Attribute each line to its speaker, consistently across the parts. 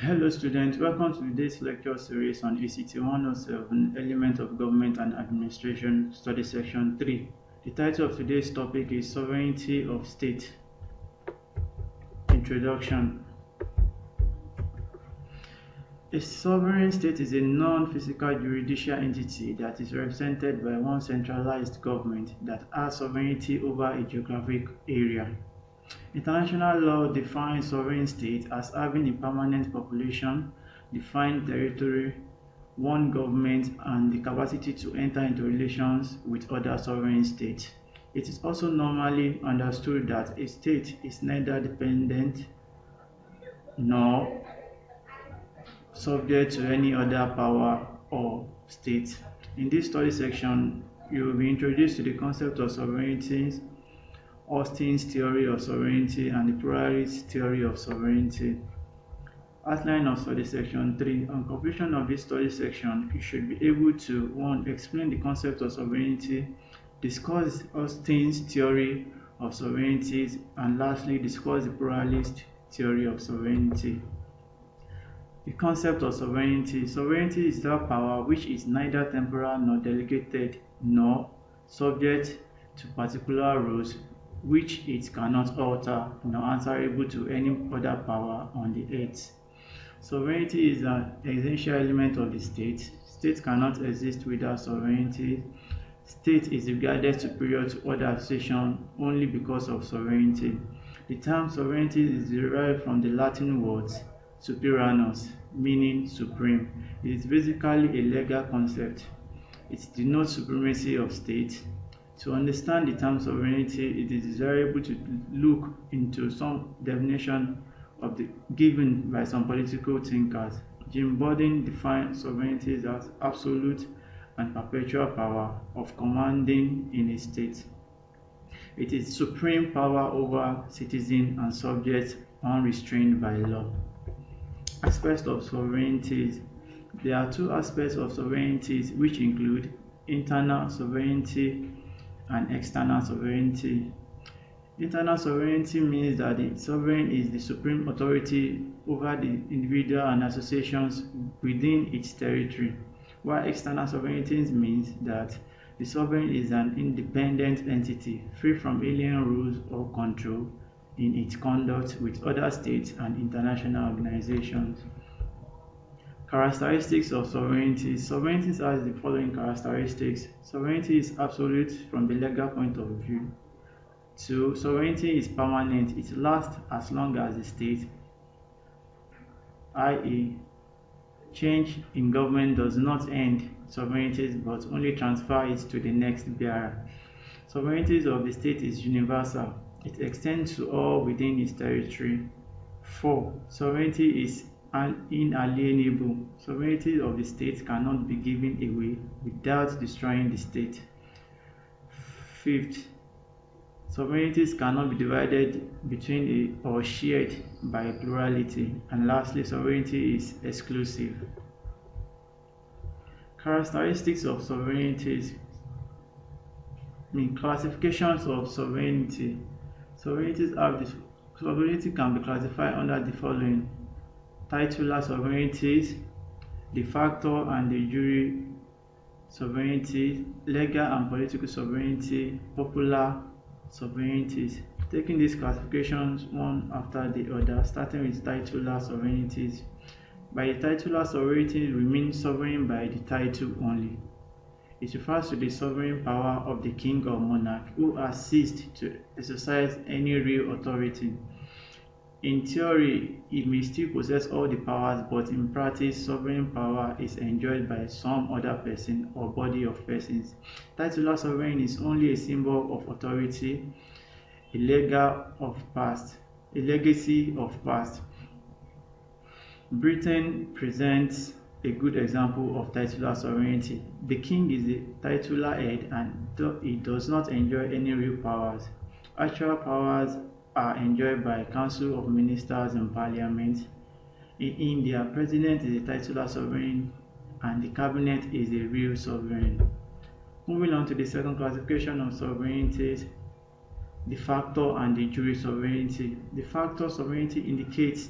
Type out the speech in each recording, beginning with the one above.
Speaker 1: Hello students, welcome to today's lecture series on ACT 107, Element of Government and Administration, Study Section 3. The title of today's topic is Sovereignty of State. Introduction. A sovereign state is a non-physical judicial entity that is represented by one centralized government that has sovereignty over a geographic area. International law defines sovereign state as having a permanent population, defined territory, one government, and the capacity to enter into relations with other sovereign states. It is also normally understood that a state is neither dependent nor subject to any other power or state. In this study section, you will be introduced to the concept of sovereignty, Austin's theory of sovereignty, and the pluralist theory of sovereignty. Outline of study section 3. On completion of this study section, you should be able to 1. Explain the concept of sovereignty, discuss Austin's theory of sovereignty, and lastly discuss the pluralist theory of sovereignty. The concept of sovereignty. Sovereignty is that power which is neither temporal nor delegated nor subject to particular rules which it cannot alter nor answerable to any other power on the earth. Sovereignty is an essential element of the state. State cannot exist without sovereignty. State is regarded superior to other associations only because of sovereignty. The term sovereignty is derived from the Latin words superiorus, meaning supreme. It is basically a legal concept. It denotes supremacy of state. To understand the term sovereignty, it is desirable to look into some definition of the given by some political thinkers. Jim Borden defined sovereignty as absolute and perpetual power of commanding in a state. It is supreme power over citizens and subjects unrestrained by law. Aspects of sovereignty. There are two aspects of sovereignty which include internal sovereignty and external sovereignty. Internal sovereignty means that the sovereign is the supreme authority over the individual and associations within its territory, while external sovereignty means that the sovereign is an independent entity free from alien rules or control in its conduct with other states and international organizations. Characteristics of sovereignty. Sovereignty has the following characteristics. Sovereignty is absolute from the legal point of view. 2. Sovereignty is permanent. It lasts as long as the state, i.e., change in government does not end sovereignty but only transfer it to the next bearer. Sovereignty of the state is universal. It extends to all within its territory. 4. Sovereignty is inalienable. Sovereignty of the state cannot be given away without destroying the state. 5th, sovereignties cannot be divided between or shared by a plurality. And lastly, sovereignty is exclusive. Characteristics of sovereignties. Classifications of sovereignty. Sovereignty can be classified under the following: titular sovereignties, de facto and de jure sovereignty, legal and political sovereignty, popular sovereignties. Taking these classifications one after the other, starting with titular sovereignties. By the titular sovereignty, we mean sovereign by the title only. It refers to the sovereign power of the king or monarch who has ceased to exercise any real authority. In theory, it may still possess all the powers, but in practice, sovereign power is enjoyed by some other person or body of persons. Titular sovereign is only a symbol of authority, a legacy of past. Britain presents a good example of titular sovereignty. The king is the titular head and he does not enjoy any real powers. Actual powers are enjoyed by Council of Ministers and Parliament. In India, President is a titular sovereign and the cabinet is a real sovereign. Moving on to the second classification of sovereignties, de facto and de jure sovereignty. De facto sovereignty indicates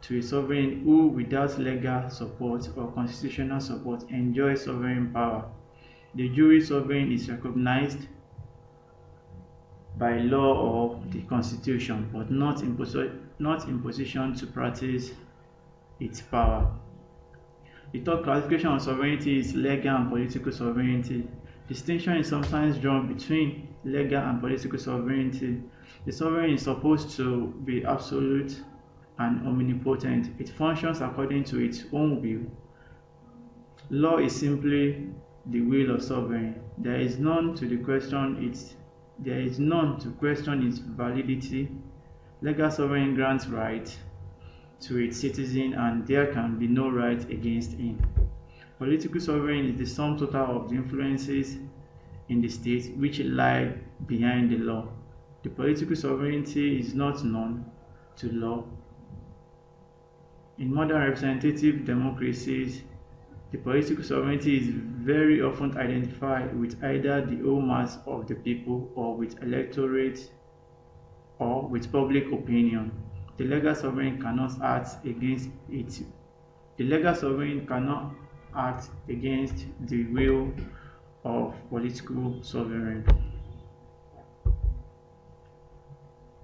Speaker 1: to a sovereign who, without legal support or constitutional support, enjoys sovereign power. The jure sovereign is recognized by law or the constitution, but not in position to practice its power. The third classification of sovereignty is legal and political sovereignty. Distinction is sometimes drawn between legal and political sovereignty. The sovereign is supposed to be absolute and omnipotent. It functions according to its own will. Law is simply the will of sovereign. There is none to question its validity. Legal sovereign grants rights to its citizen, and there can be no right against him. Political sovereign is the sum total of the influences in the state which lie behind the law. The political sovereignty is not known to law. In modern representative democracies, the political sovereignty is very often identified with either the whole mass of the people or with electorate or with public opinion. The legal sovereign cannot act against it. The legal sovereign cannot act against the will of political sovereign.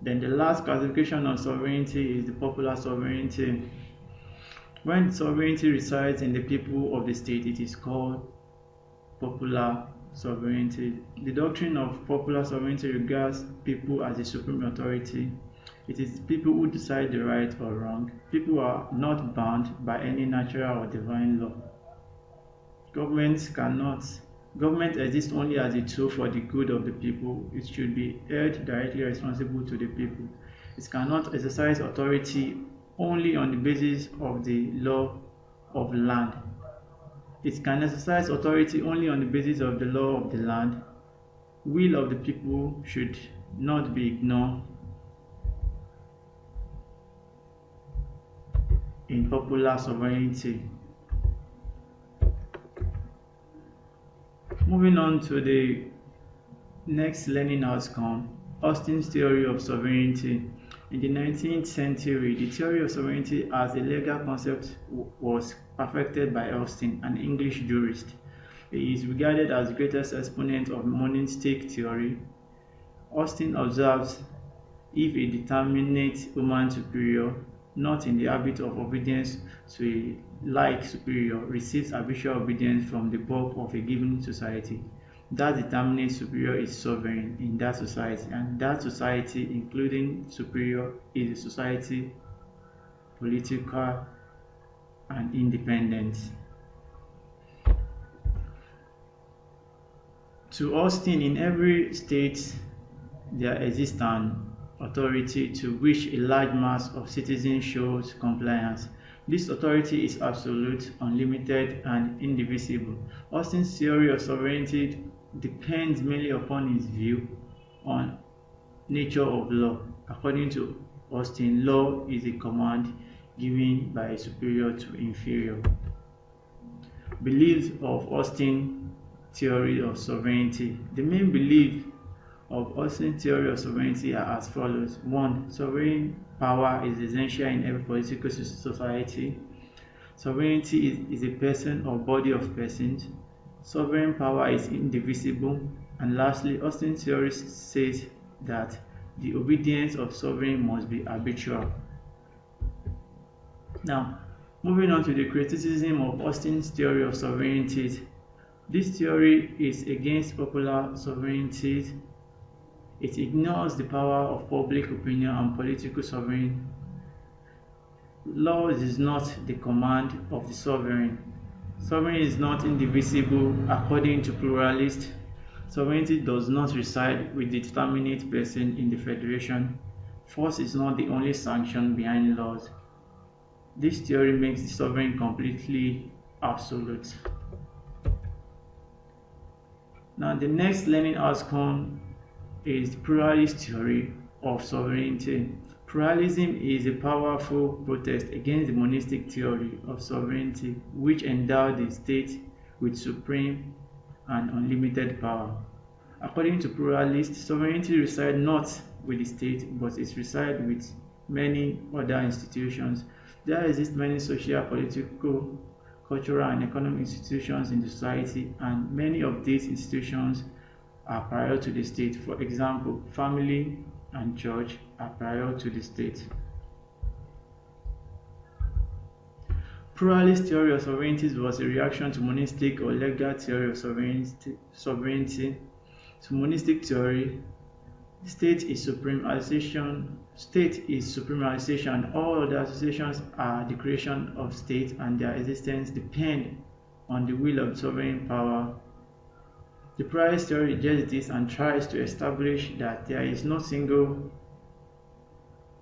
Speaker 1: Then the last classification of sovereignty is the popular sovereignty. When sovereignty resides in the people of the state, it is called popular sovereignty. The doctrine of popular sovereignty regards people as the supreme authority. It is people who decide the right or wrong. People are not bound by any natural or divine law. Government exists only as a tool for the good of the people. It should be held directly responsible to the people. It cannot exercise authority only on the basis of the law of land. It can exercise authority only on the basis of the law of the land. Will of the people should not be ignored in popular sovereignty. Moving on to the next learning outcome, Austin's theory of sovereignty. In the 19th century, the theory of sovereignty as a legal concept was perfected by Austin, an English jurist. He is regarded as the greatest exponent of monistic theory. Austin observes if a determinate human superior, not in the habit of obedience to a like superior, receives habitual obedience from the bulk of a given society, that determinate superior is sovereign in that society, and that society, including superior, is a society political and independent. To Austin, in every state there exists an authority to which a large mass of citizens shows compliance. This authority is absolute, unlimited, and indivisible. Austin's theory of sovereignty depends mainly upon his view on nature of law. According to Austin, law is a command given by a superior to inferior. Beliefs of Austin theory of sovereignty. The main belief of Austin's theory of sovereignty are as follows. 1. Sovereign power is essential in every political society. Sovereignty is a person or body of persons. Sovereign power is indivisible. And lastly, Austin's theory says that the obedience of sovereign must be habitual. Now, moving on to the criticism of Austin's theory of sovereignty. This theory is against popular sovereignty. It ignores the power of public opinion and political sovereign. Law is not the command of the sovereign. Sovereign is not indivisible according to pluralists. Sovereignty does not reside with the determinate person in the federation. Force is not the only sanction behind laws. This theory makes the sovereign completely absolute. Now, the next learning outcome is the pluralist theory of sovereignty. Pluralism is a powerful protest against the monistic theory of sovereignty, which endowed the state with supreme and unlimited power. According to pluralists, sovereignty resides not with the state, but it resides with many other institutions. There exist many social, political, cultural, and economic institutions in the society, and many of these institutions are prior to the state. For example, family and church are prior to the state. Pluralist theory of sovereignty was a reaction to monistic or legal theory of sovereignty. To monistic theory, state is supremalization. All other associations are the creation of state, and their existence depend on the will of sovereign power. The pluralist theory rejects this and tries to establish that there is no single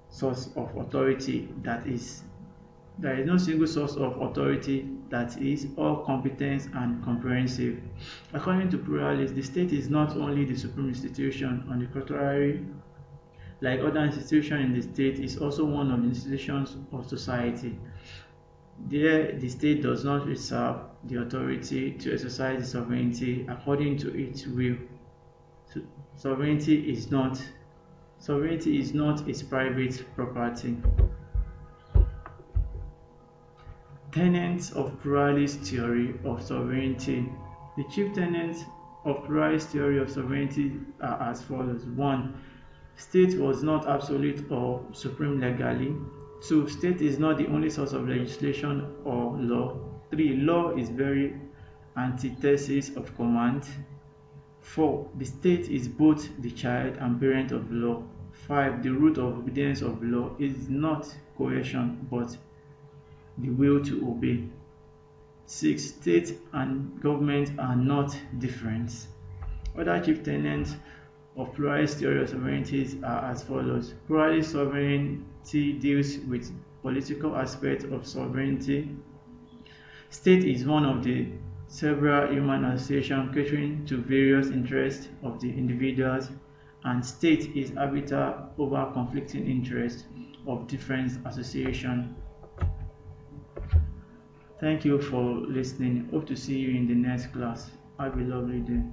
Speaker 1: source of authority that is all competent and comprehensive. According to pluralists, the state is not only the supreme institution. On the contrary, like other institutions in the state, is also one of the institutions of society. There, the state does not reserve the authority to exercise the sovereignty according to its will. Sovereignty is not its private property. Tenets of pluralist theory of sovereignty. The chief tenets of pluralist theory of sovereignty are as follows. 1. State was not absolute or supreme legally. 2. State is not the only source of legislation or law. 3. Law is very antithesis of command. 4. The state is both the child and parent of law. 5. The root of obedience of law is not coercion but the will to obey. 6. State and government are not different. Other chief tenets of pluralist theory of sovereignty are as follows. Pluralist sovereignty deals with political aspects of sovereignty. State is one of the several human associations catering to various interests of the individuals, and state is arbiter over conflicting interests of different associations. Thank you for listening. Hope to see you in the next class. Have a lovely day.